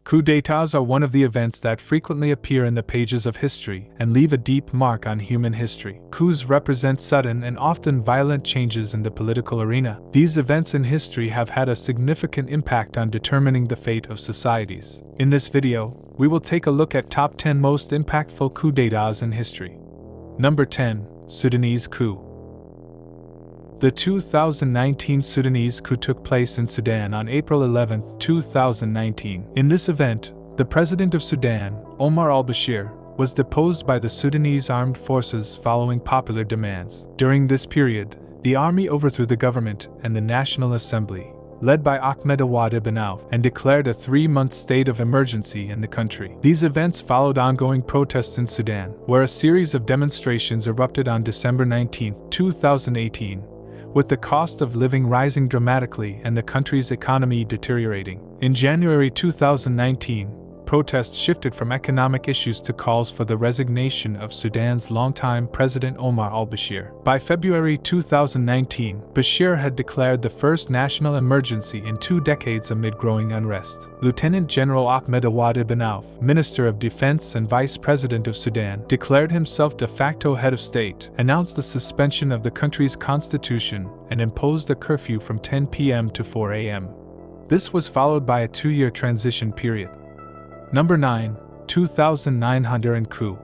Coup d'états are one of the events that frequently appear in the pages of history and leave a deep mark on human history. Coups represent sudden and often violent changes in the political arena. These events in history have had a significant impact on determining the fate of societies. In this video, we will take a look at top 10 most impactful coup d'états in history. Number 10. Sudanese Coup. The 2019 Sudanese coup took place in Sudan on April 11, 2019. In this event, the president of Sudan, Omar al-Bashir, was deposed by the Sudanese armed forces following popular demands. During this period, the army overthrew the government and the National Assembly, led by Ahmed Awad ibn Auf, and declared a 3-month state of emergency in the country. These events followed ongoing protests in Sudan, where a series of demonstrations erupted on December 19, 2018, with the cost of living rising dramatically and the country's economy deteriorating. In January 2019, protests shifted from economic issues to calls for the resignation of Sudan's longtime president Omar al-Bashir. By February 2019, Bashir had declared the first national emergency in 2 decades amid growing unrest. Lieutenant General Ahmed Awad ibn Auf, Minister of Defense and Vice President of Sudan, declared himself de facto head of state, announced the suspension of the country's constitution, and imposed a curfew from 10 p.m. to 4 a.m. This was followed by a 2-year transition period. Number 9. 2009 Honduran Coup.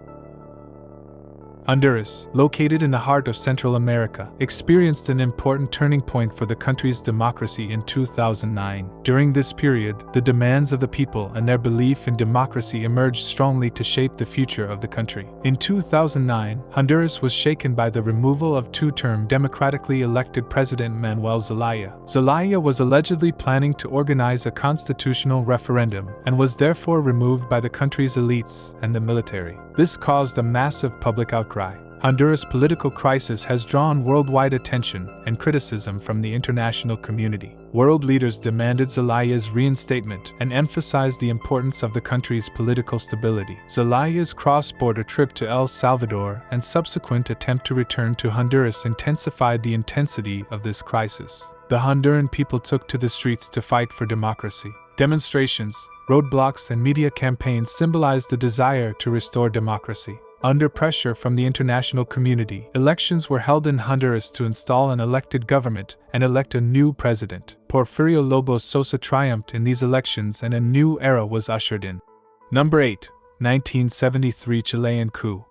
Honduras, located in the heart of Central America, experienced an important turning point for the country's democracy in 2009. During this period, the demands of the people and their belief in democracy emerged strongly to shape the future of the country. In 2009, Honduras was shaken by the removal of 2-term democratically elected President Manuel Zelaya. Zelaya was allegedly planning to organize a constitutional referendum and was therefore removed by the country's elites and the military. This caused a massive public outcry. Honduras' political crisis has drawn worldwide attention and criticism from the international community. World leaders demanded Zelaya's reinstatement and emphasized the importance of the country's political stability. Zelaya's cross-border trip to El Salvador and subsequent attempt to return to Honduras intensified the intensity of this crisis. The Honduran people took to the streets to fight for democracy. Demonstrations, roadblocks, and media campaigns symbolized the desire to restore democracy. Under pressure from the international community, elections were held in Honduras to install an elected government and elect a new president. Porfirio Lobo Sosa triumphed in these elections and a new era was ushered in. Number 8. 1973 Chilean Coup.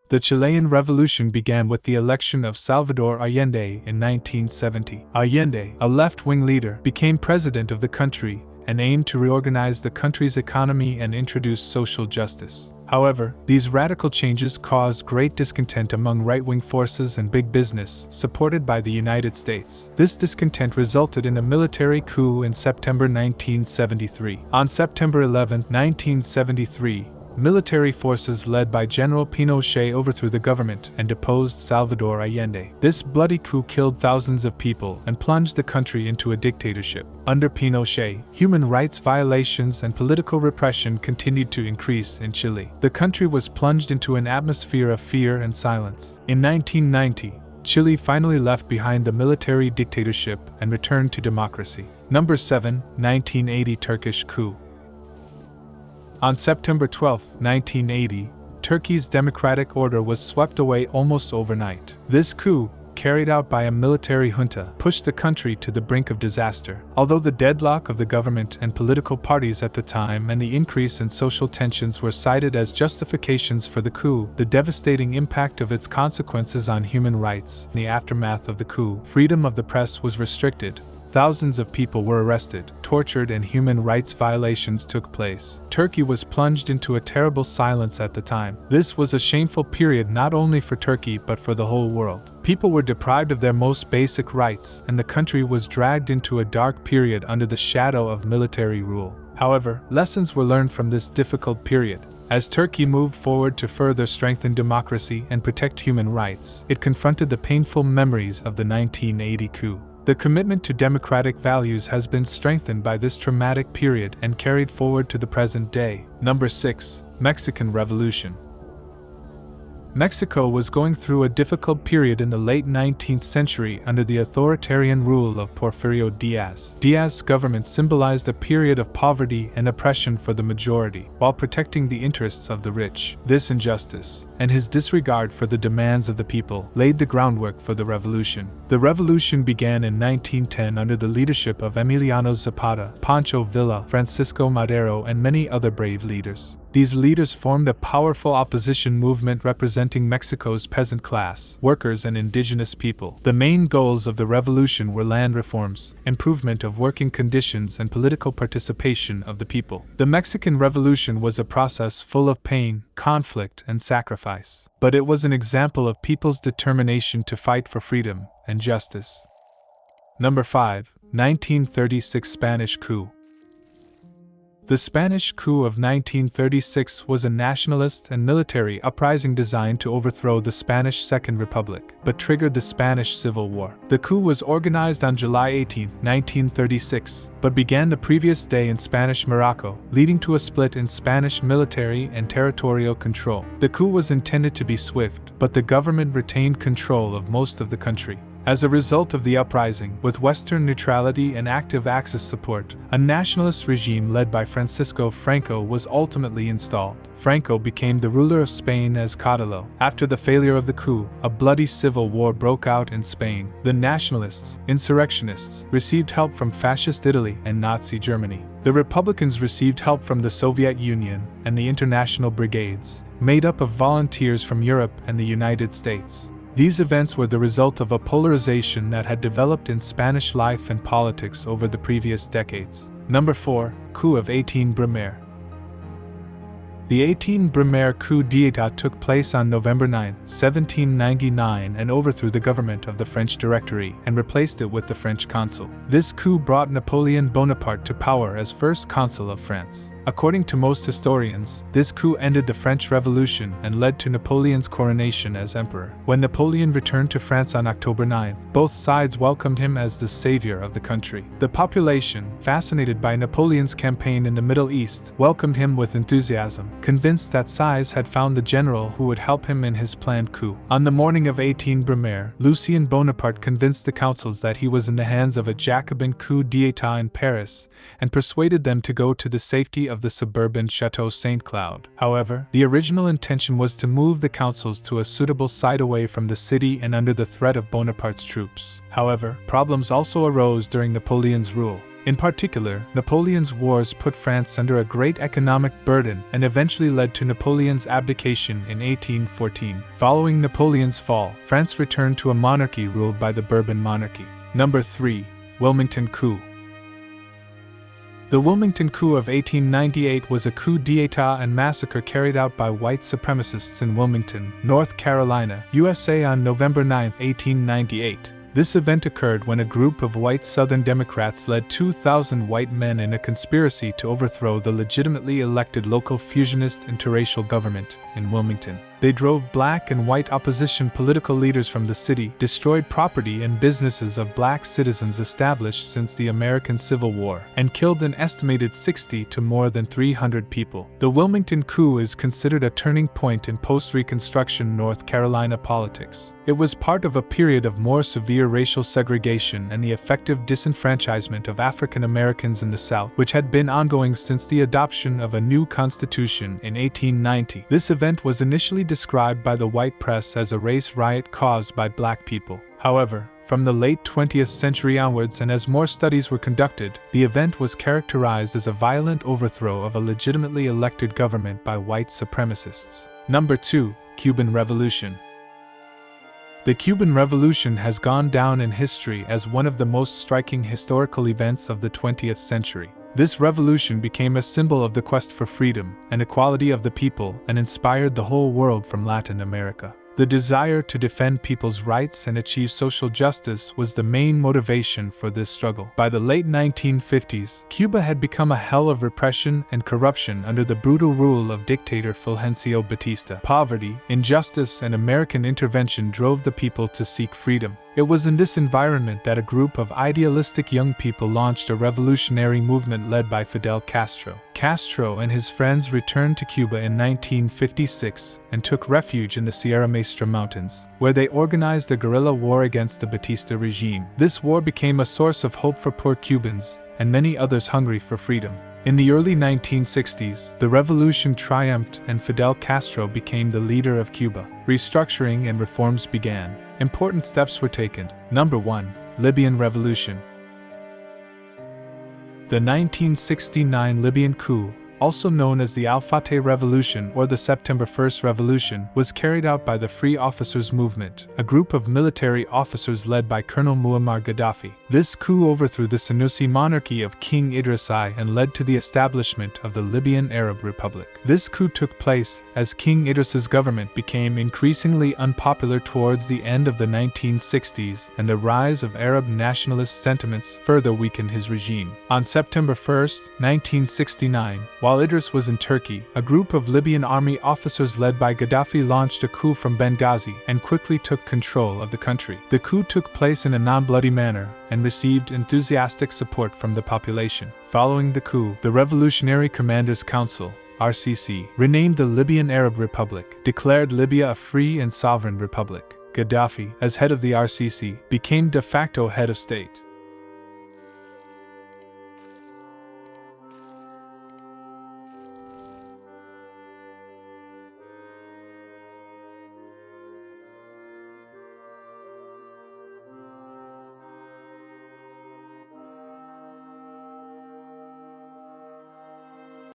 The Chilean Revolution began with the election of Salvador Allende in 1970. Allende, a left-wing leader, became president of the country and aimed to reorganize the country's economy and introduce social justice. However, these radical changes caused great discontent among right-wing forces and big business, supported by the United States. This discontent resulted in a military coup in September 1973. On September 11, 1973, military forces led by General Pinochet overthrew the government and deposed Salvador Allende. This bloody coup killed thousands of people and plunged the country into a dictatorship. Under Pinochet, human rights violations and political repression continued to increase in Chile. The country was plunged into an atmosphere of fear and silence. In 1990, Chile finally left behind the military dictatorship and returned to democracy. Number 7. 1980 Turkish Coup. On September 12, 1980, Turkey's democratic order was swept away almost overnight. This coup, carried out by a military junta, pushed the country to the brink of disaster. Although the deadlock of the government and political parties at the time and the increase in social tensions were cited as justifications for the coup, the devastating impact of its consequences on human rights. In the aftermath of the coup, freedom of the press was restricted. Thousands of people were arrested, tortured, and human rights violations took place. Turkey was plunged into a terrible silence at the time. This was a shameful period not only for Turkey but for the whole world. People were deprived of their most basic rights, and the country was dragged into a dark period under the shadow of military rule. However, lessons were learned from this difficult period. As Turkey moved forward to further strengthen democracy and protect human rights, it confronted the painful memories of the 1980 coup. The commitment to democratic values has been strengthened by this traumatic period and carried forward to the present day. Number 6. Mexican Revolution. Mexico was going through a difficult period in the late 19th century under the authoritarian rule of Porfirio Diaz. Diaz's government symbolized a period of poverty and oppression for the majority, while protecting the interests of the rich. This injustice, and his disregard for the demands of the people, laid the groundwork for the revolution. The revolution began in 1910 under the leadership of Emiliano Zapata, Pancho Villa, Francisco Madero, and many other brave leaders. These leaders formed a powerful opposition movement representing Mexico's peasant class, workers, and indigenous people. The main goals of the revolution were land reforms, improvement of working conditions, and political participation of the people. The Mexican Revolution was a process full of pain, conflict, and sacrifice, but it was an example of people's determination to fight for freedom and justice. Number 5. 1936 Spanish Coup. The Spanish coup of 1936 was a nationalist and military uprising designed to overthrow the Spanish Second Republic, but triggered the Spanish Civil War. The coup was organized on July 18, 1936, but began the previous day in Spanish Morocco, leading to a split in Spanish military and territorial control. The coup was intended to be swift, but the government retained control of most of the country. As a result of the uprising, with Western neutrality and active Axis support, a nationalist regime led by Francisco Franco was ultimately installed. Franco became the ruler of Spain as caudillo. After the failure of the coup, a bloody civil war broke out in Spain. The nationalists, insurrectionists, received help from Fascist Italy and Nazi Germany. The Republicans received help from the Soviet Union and the International Brigades, made up of volunteers from Europe and the United States. These events were the result of a polarization that had developed in Spanish life and politics over the previous decades. Number 4. Coup of 18 Brumaire. The 18 Brumaire coup d'état took place on November 9, 1799 and overthrew the government of the French Directory and replaced it with the French consul. This coup brought Napoleon Bonaparte to power as first consul of France. According to most historians, this coup ended the French Revolution and led to Napoleon's coronation as emperor. When Napoleon returned to France on October 9, both sides welcomed him as the savior of the country. The population, fascinated by Napoleon's campaign in the Middle East, welcomed him with enthusiasm, convinced that Sieyès had found the general who would help him in his planned coup. On the morning of 18 Brumaire, Lucien Bonaparte convinced the councils that he was in the hands of a Jacobin coup d'état in Paris, and persuaded them to go to the safety of the suburban Château Saint-Cloud. However, the original intention was to move the councils to a suitable site away from the city and under the threat of Bonaparte's troops. However, problems also arose during Napoleon's rule. In particular, Napoleon's wars put France under a great economic burden and eventually led to Napoleon's abdication in 1814. Following Napoleon's fall, France returned to a monarchy ruled by the Bourbon monarchy. Number 3. Wilmington Coup. The Wilmington Coup of 1898 was a coup d'état and massacre carried out by white supremacists in Wilmington, North Carolina, USA on November 9, 1898. This event occurred when a group of white Southern Democrats led 2,000 white men in a conspiracy to overthrow the legitimately elected local fusionist interracial government in Wilmington. They drove black and white opposition political leaders from the city, destroyed property and businesses of black citizens established since the American Civil War, and killed an estimated 60 to more than 300 people. The Wilmington coup is considered a turning point in post-Reconstruction North Carolina politics. It was part of a period of more severe racial segregation and the effective disenfranchisement of African Americans in the South, which had been ongoing since the adoption of a new constitution in 1890. This event was initially described by the white press as a race riot caused by black people. However, from the late 20th century onwards and as more studies were conducted, the event was characterized as a violent overthrow of a legitimately elected government by white supremacists. Number 2. Cuban Revolution. The Cuban Revolution has gone down in history as one of the most striking historical events of the 20th century. This revolution became a symbol of the quest for freedom and equality of the people and inspired the whole world from Latin America. The desire to defend people's rights and achieve social justice was the main motivation for this struggle. By the late 1950s, Cuba had become a hell of repression and corruption under the brutal rule of dictator Fulgencio Batista. Poverty, injustice, and American intervention drove the people to seek freedom. It was in this environment that a group of idealistic young people launched a revolutionary movement led by Fidel Castro. Castro and his friends returned to Cuba in 1956 and took refuge in the Sierra Maestra Mountains, where they organized a guerrilla war against the Batista regime. This war became a source of hope for poor Cubans and many others hungry for freedom. In the early 1960s, the revolution triumphed and Fidel Castro became the leader of Cuba. Restructuring and reforms began. Important steps were taken. Number 1. Libyan Revolution. The 1969 Libyan coup, also known as the Al-Fateh Revolution or the September 1st Revolution, was carried out by the Free Officers Movement, a group of military officers led by Colonel Muammar Gaddafi. This coup overthrew the Senussi monarchy of King Idris I and led to the establishment of the Libyan Arab Republic. This coup took place as King Idris's government became increasingly unpopular towards the end of the 1960s, and the rise of Arab nationalist sentiments further weakened his regime. On September 1st, 1969, while Idris was in Turkey, a group of Libyan army officers led by Gaddafi launched a coup from Benghazi and quickly took control of the country. The coup took place in a non-bloody manner and received enthusiastic support from the population. Following the coup, the Revolutionary Commanders Council, RCC, renamed the Libyan Arab Republic, declared Libya a free and sovereign republic. Gaddafi, as head of the RCC, became de facto head of state.